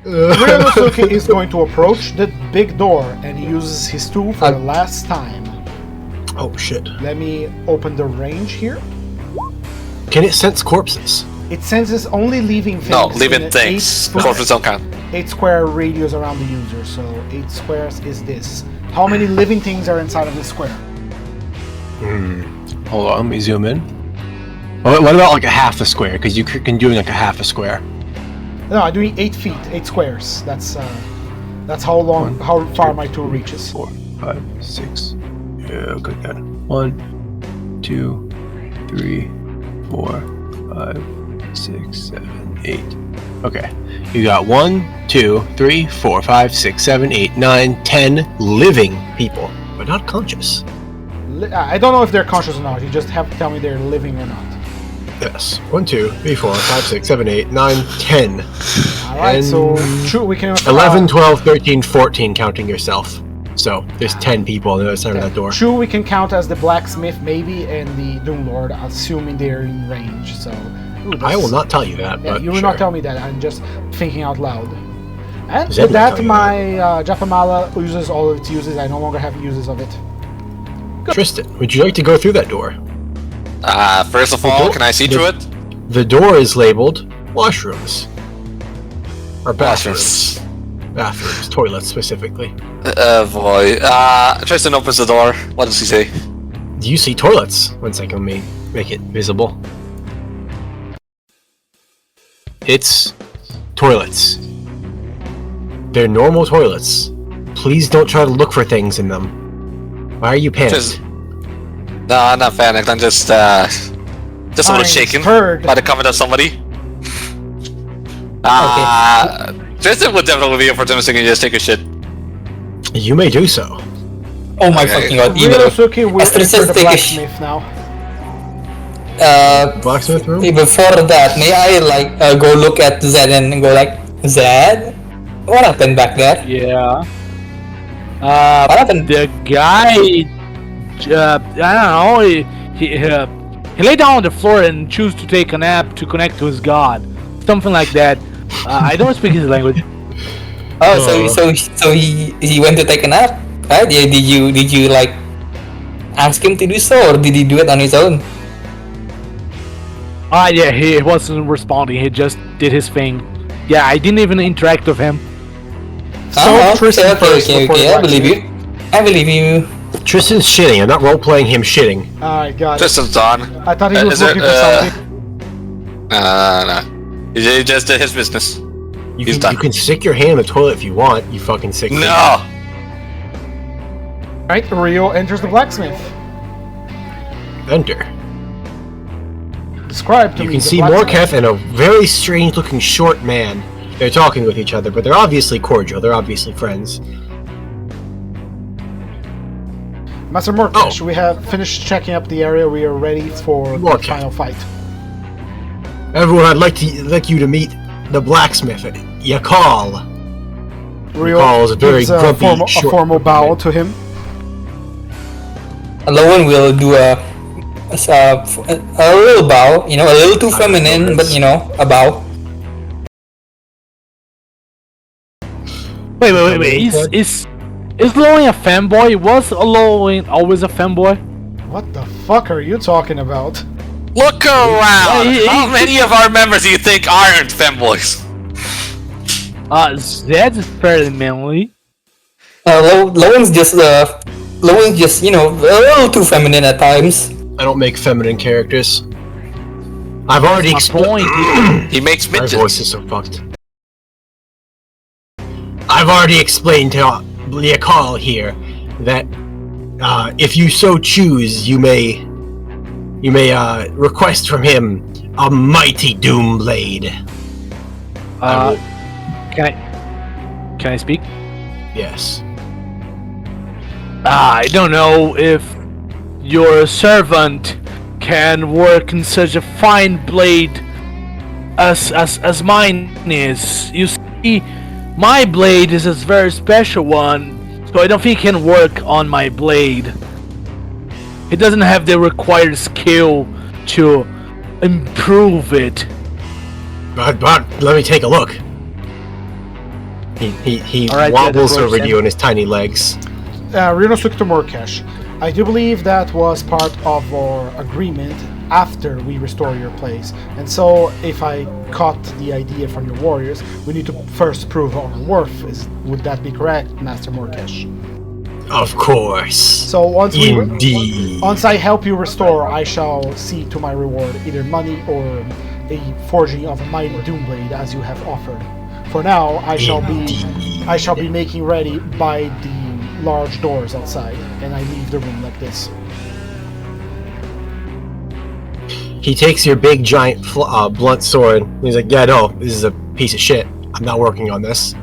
Ryonosuke is going to approach the big door and he uses his tool for the last time. Oh shit. Let me open the range here. Can it sense corpses? It senses only living things. No, living things. Corpses don't count. 8 square radius around the user, so 8 squares is this. How many living things are inside of this square? Hold on, let me zoom in. What about like a half a square? Because you can do like a half a square. No, I'm doing 8 feet, 8 squares. That's how far my tool reaches. 4, 5, 6. Yeah, good then. 1, 2, 3, 4, 5, 6, 7, 8. Okay. You got 1, 2, 3, 4, 5, 6, 7, 8, 9, 10 living people, but not conscious. I don't know if they're conscious or not. You just have to tell me they're living or not. Yes. 1, 2, 3, 4, 5, 6, 7, 8, 9, 10. Alright, so true, we can 11, 12, 13, 14 counting yourself. So there's 10 people on the other side of that door. True, we can count as the blacksmith maybe and the Doom Lord, assuming they're in range. So I will not tell you that. Yeah, but you will sure. not tell me that. I'm just thinking out loud. And Zed with that, will tell you my Japamala uses all of its uses. I no longer have uses of it. Good. Tristan, would you like to go through that door? First of all, can I see through it? The door is labeled washrooms. Or bathrooms. Bathrooms, toilets specifically. Boy. Tristan opens the door. What does he say? Do you see toilets? 1 second, let me make it visible. It's toilets. They're normal toilets. Please don't try to look for things in them. Why are you panicked? No, I'm not panicked. I'm just a little shaken by the comment of somebody. Tristan would definitely be opportunistic and just take a shit. You may do so. Oh my fucking god, Ryonosuke will enter Tristan the take a blacksmith now. Blacksmith room? Before that, may I go look at Zed and go like, Zed? What happened back there? Yeah. What happened? The guy, I don't know, he lay down on the floor and chose to take a nap to connect to his god. Something like that. I don't speak his language. Oh, so he went to take a nap? Right? Yeah, did you like ask him to do so, or did he do it on his own? Yeah, he wasn't responding. He just did his thing. Yeah, I didn't even interact with him. Tristan first before okay, I believe you. I believe you. Tristan's shitting. I'm not role-playing him shitting. Alright, got it. Tristan's on. I thought he was looking for something. No. He just did his business. You can stick your hand in the toilet if you want, you fucking sick. No! Alright, Ryo enters the blacksmith. Enter. Describe to You me can the see blacksmith. Morketh and a very strange-looking short man. They're talking with each other, but they're obviously cordial. They're obviously friends. Master Morketh, we have finished checking up the area. We are ready for the final fight. Everyone, I'd like you to meet the blacksmith, Yakal. Ryo Yakal is a very gives grumpy, a short formal bow man. to him. Loen will do a little bow, a little too feminine, but a bow. Wait. Is Loen a fanboy? Was Loen always a fanboy? What the fuck are you talking about? Look around! How many of our members do you think aren't femboys? Zed is fairly manly. Loen's just a little too feminine at times. I don't make feminine characters. I've already explained. He makes midgets. My voice is so fucked. I've already explained to Yakal here that if you so choose, you may request from him a mighty doom blade. Can I speak? Yes. I don't know if your servant can work in such a fine blade as mine is. You see, my blade is a very special one, so I don't think he can work on my blade. He doesn't have the required skill to improve it. But let me take a look. He All right, wobbles yeah, over you on his tiny legs. Ryonosuke to Morkesh. I do believe that was part of our agreement after we restore your place. And so, if I caught the idea from your warriors, we need to first prove our worth. Would that be correct, Master Morkesh? Of course. So Indeed. once I help you restore, I shall see to my reward either money or a forging of a mighty Doomblade as you have offered. For now, I shall be making ready by the large doors outside, and I leave the room like this. He takes your big giant blunt sword. He's like, "Yeah, no, this is a piece of shit. I'm not working on this."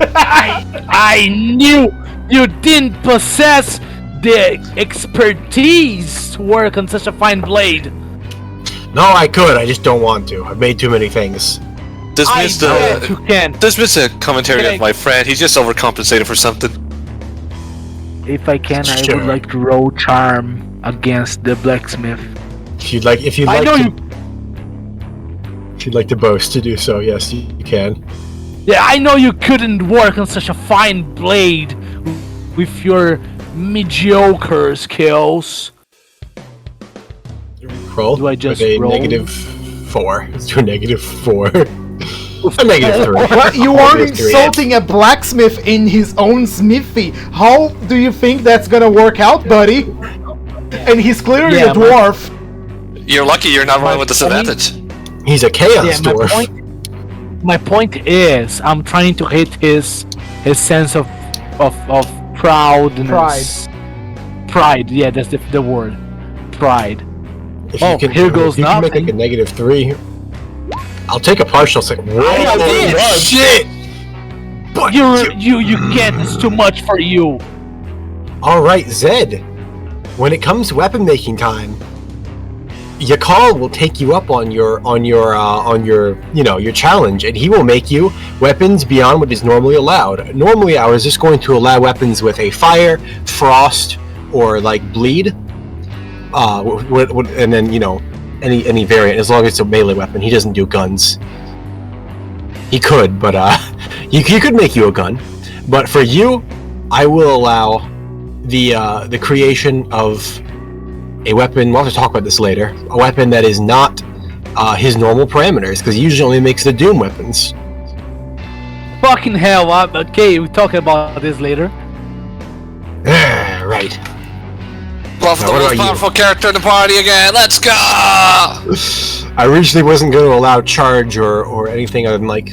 I knew you didn't possess the expertise to work on such a fine blade. No, I could. I just don't want to. I've made too many things. Dismiss You can. Dismiss the commentary of my friend. He's just overcompensated for something. If I can, I Sure. would like to roll charm against the blacksmith. If you'd like to boast to do so, yes, you can. Yeah, I know you couldn't work on such a fine blade with your mediocre skills. Roll. Do I just with a roll? -4. Let's do a -4. A -3. What? You are insulting a blacksmith in his own smithy. How do you think that's gonna work out, buddy? And he's clearly a dwarf. You're lucky you're not rolling with disadvantage. He's a chaos dwarf. My point is, I'm trying to hit his sense of proudness. Pride. Yeah, that's the word. Pride. If you can, here goes if you can make like nothing. a -3. I'll take a partial. Whoa, shit! But You can't. It's too much for you. all right, Zed. When it comes to weapon making time, Yakal will take you up on your your challenge, and he will make you weapons beyond what is normally allowed. Normally, I was just going to allow weapons with a fire, frost, or like bleed. And then any variant, as long as it's a melee weapon. He doesn't do guns. He could, but he could make you a gun. But for you, I will allow the creation of a weapon. We'll have to talk about this later. A weapon that is not his normal parameters, because he usually only makes the Doom weapons. Fucking hell! Okay, we'll talk about this later. Right. Well, for the most powerful character in the party again. Let's go! I originally wasn't going to allow charge or anything other than like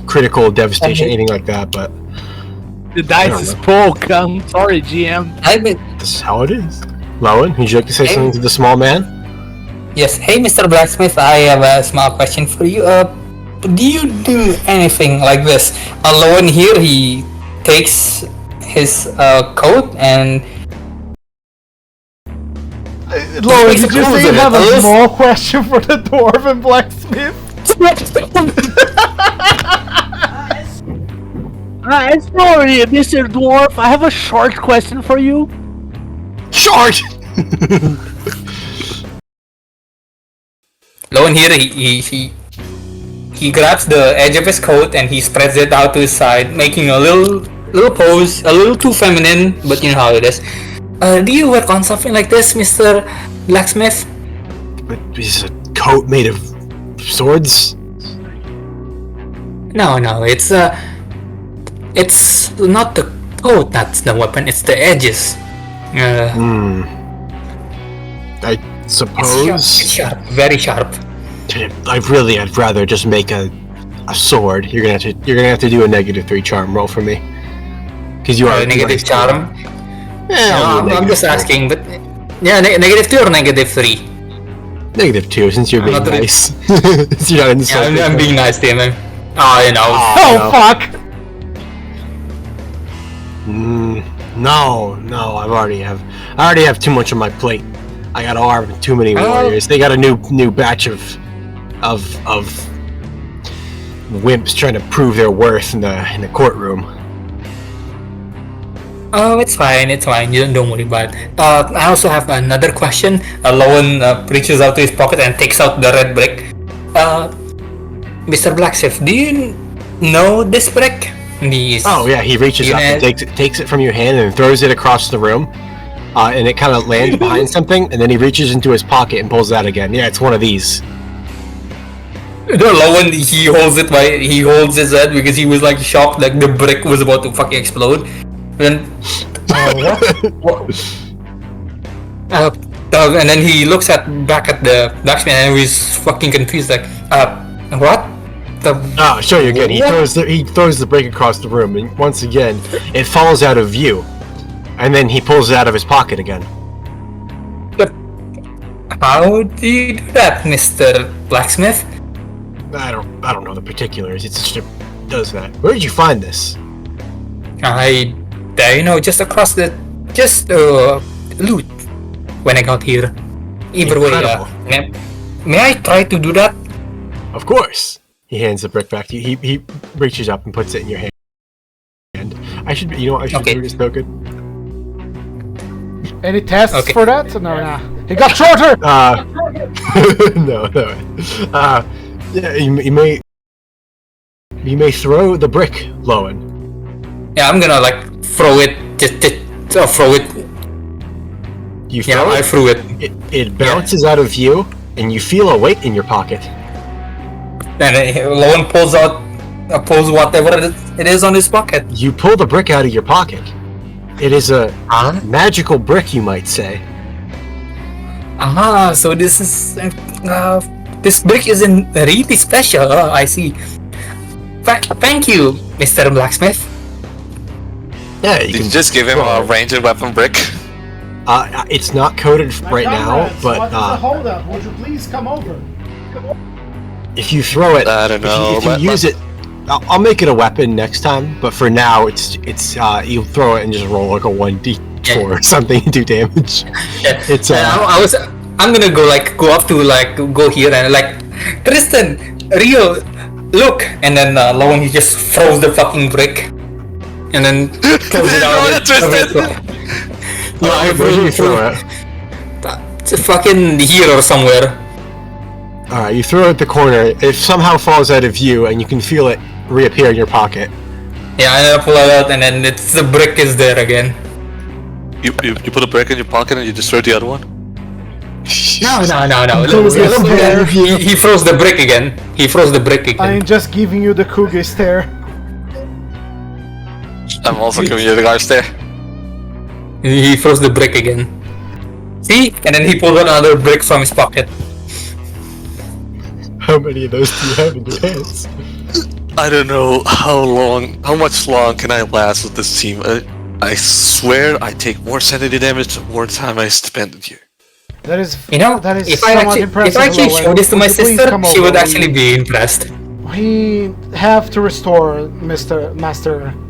critical devastation, anything like that, but The dice spoke. I'm sorry, GM. this is how it is. Loen, would you like to say something to the small man? Yes. Hey, Mr. Blacksmith, I have a small question for you. Do you do anything like this? Loen here, he takes his coat and... Loen, did you say you have a small question for the dwarven blacksmith? Sorry, Mr. Dwarf. I have a short question for you. Short! Loen here, he grabs the edge of his coat and he spreads it out to his side, making a little pose, a little too feminine, but you know how it is. Do you work on something like this, Mr. Blacksmith? Is a coat made of swords? No, it's not the coat that's the weapon, it's the edges. I suppose. It's sharp, very sharp. I'd rather just make a sword. You're gonna have to do a -3 charm roll for me, because you are A negative charm. Yeah, No, I'm just asking, but yeah, -2 or -3. -2, since you're being not really- nice. Since you're not insulting. I'm being nice to him. Oh, you know. Oh, no. fuck! No, I already have too much on my plate. I got to arm too many warriors. They got a new batch of wimps trying to prove their worth in the courtroom. Oh, it's fine. You don't worry about it. I also have another question. Loen reaches out to his pocket and takes out the red brick. Mr. Blacksmith, do you know this brick? Oh yeah, he reaches up and takes it from your hand and throws it across the room, and it kind of lands behind something, and then he reaches into his pocket and pulls it out again. Yeah, it's one of these. Loen, he holds his head because he was like shocked, like the brick was about to fucking explode. Then, what? And then he looks back at the blacksmith and he's fucking confused, like, what? I'll show you again. He throws the brick across the room, and once again, it falls out of view, and then he pulls it out of his pocket again. But how do you do that, Mr. Blacksmith? I don't know the particulars. It just does that. Where did you find this? Just across loot when I got here. Either way, may I try to do that? Of course. He hands the brick back to you. He reaches up and puts it in your hand. I should do this token. Any tests for that? No. He got shorter. No. Yeah, you may throw the brick, Loen. Yeah, I'm gonna like throw it. Just throw it. You throw it? I threw it. It bounces out of view, and you feel a weight in your pocket. And Loen pulls whatever it is on his pocket. You pull the brick out of your pocket. It is a magical brick, you might say. So this is this brick isn't really special. I see. Thank you, Mr. Blacksmith. Yeah, you can just give him a ranged weapon brick. It's not coded right now, but what is the holdup? Would you please come over? If you throw it, I don't know. If you use it, I'll make it a weapon next time. But for now, it's you throw it and just roll like a 1d4 or something and do damage. Yeah. It's I'm gonna go up to go here and Tristan, Rio, look, and then Loen, he just throws the fucking brick, and then throws it out. Tristan. Where do you throw it? It's fucking here or somewhere. Alright, you throw it at the corner. It somehow falls out of view, and you can feel it reappear in your pocket. Yeah, and then I pull it out, and then the brick is there again. You put a brick in your pocket and you just throw the other one? No. He throws the brick again. I'm just giving you the Kuge stare. I'm also giving you the guy stare. He throws the brick again. See? And then he pulls another brick from his pocket. How many of those do you have in your hands? I don't know how much long can I last with this team. I swear I take more sanity damage the more time I spend here. That is, if I actually show this to my sister, she would actually be impressed. We have to restore Master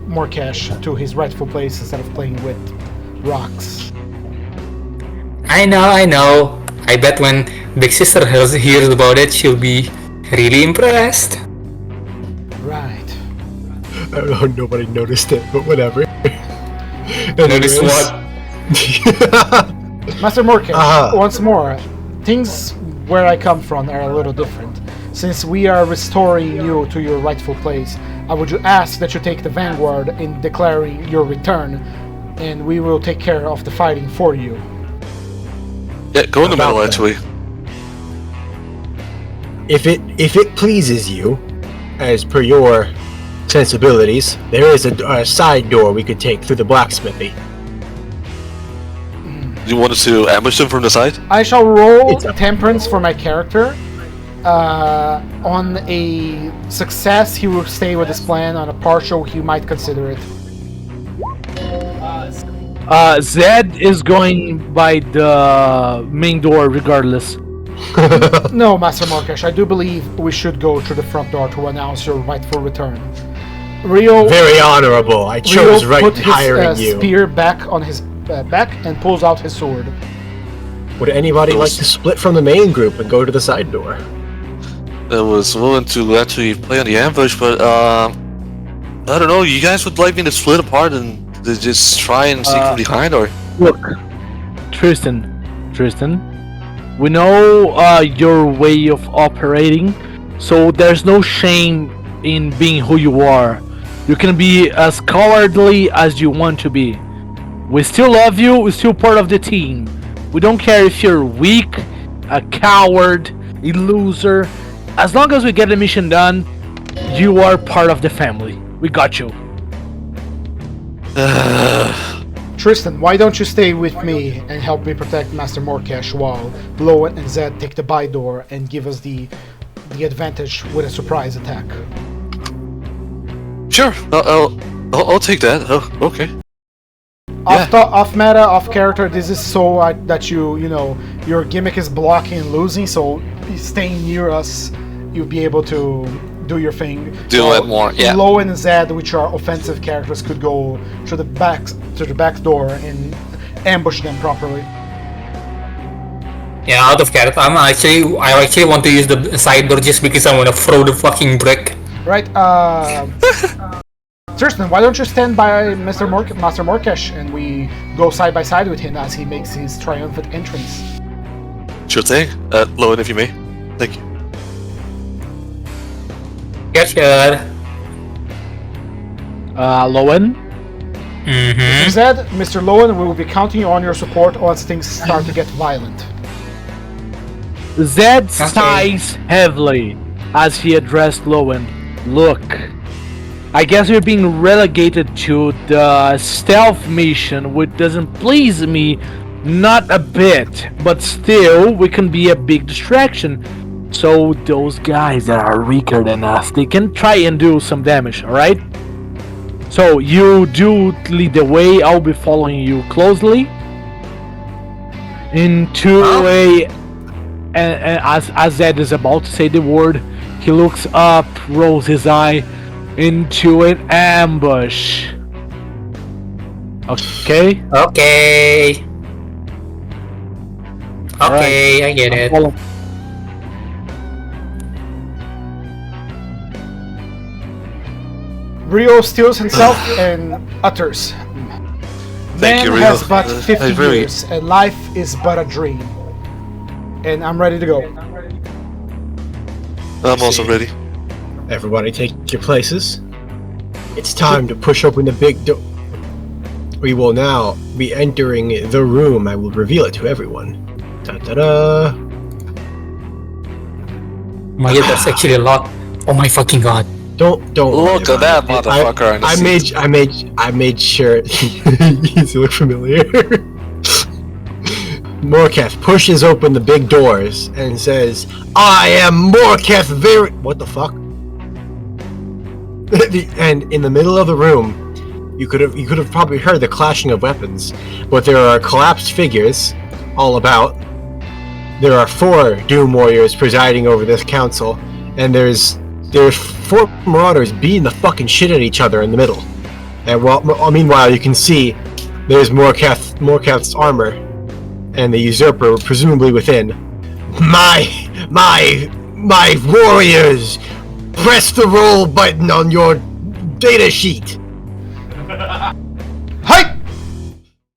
Morketh to his rightful place instead of playing with rocks. I know. I bet when Big Sister hears about it, she'll be really impressed. Right. I don't know, nobody noticed it, but whatever. Notice what? Master Morketh, once more, things where I come from are a little different. Since we are restoring you to your rightful place, I would ask that you take the vanguard in declaring your return, and we will take care of the fighting for you. Yeah, go in the middle, actually. If it pleases you, as per your sensibilities, there is a side door we could take through the blacksmithy. You want us to ambush him from the side? I shall roll temperance for my character. On a success, he will stay with his plan. On a partial, he might consider it. Zed is going by the main door regardless. No, Master Morketh, I do believe we should go through the front door to announce your rightful return. Rio, very honorable. I chose right hiring you. Put his spear back on his back and pulls out his sword. Would anybody like to split from the main group and go to the side door? I was willing to actually play on the ambush, but I don't know. You guys would like me to split apart and to just try and sneak from behind, or? Look, Tristan, we know your way of operating, so there's no shame in being who you are. You can be as cowardly as you want to be. We still love you, we're still part of the team. We don't care if you're weak, a coward, a loser. As long as we get the mission done, you are part of the family. We got you. Tristan, why don't you stay with me and help me protect Master Morketh while Loen and Zed take the by door and give us the advantage with a surprise attack? Sure, I'll take that. Oh, okay. Off meta, off character, this is so that you know, your gimmick is blocking and losing, so staying near us, you'll be able to do your thing. Do it more, yeah. Loen and Zed, which are offensive characters, could go to the back door and ambush them properly. Yeah, out of character. I actually want to use the side door just because I want to throw the fucking brick. Right, Tristan, why don't you stand by Master Morketh and we go side by side with him as he makes his triumphant entrance? Sure thing. Loen, if you may. Thank you. Yes, sure. Loen? Mm-hmm. Zed, Mr. Loen, we will be counting on your support once things start to get violent. Zed sighs heavily as he addressed Loen. Look, I guess you're being relegated to the stealth mission, which doesn't please me, not a bit, but still, we can be a big distraction. So those guys that are weaker than us, they can try and do some damage, alright? So you do lead the way, I'll be following you closely into and as Zed is about to say the word, he looks up, rolls his eye into an ambush. Okay? Okay. Okay, I get it. Ryo steals himself and utters, Thank you, Man Ryo. has but 50 I really- years, and life is but a dream. And I'm ready to go. I'm also ready. Everybody take your places. It's time to push open the big door. We will now be entering the room. I will reveal it to everyone. Da-da-da. Oh my god, that's actually a lot. Oh my fucking god. Don't worry Look at about that it. motherfucker in the seat. I made sure you look familiar. Morketh pushes open the big doors and says, "I am Morketh Vainglory." What the fuck? And in the middle of the room, you could have probably heard the clashing of weapons, but there are collapsed figures all about. There are 4 Doom Warriors presiding over this council, and there's 4 Marauders beating the fucking shit at each other in the middle. And meanwhile, you can see there's Morketh's armor, and the Usurper presumably within. My warriors, press the roll button on your data sheet.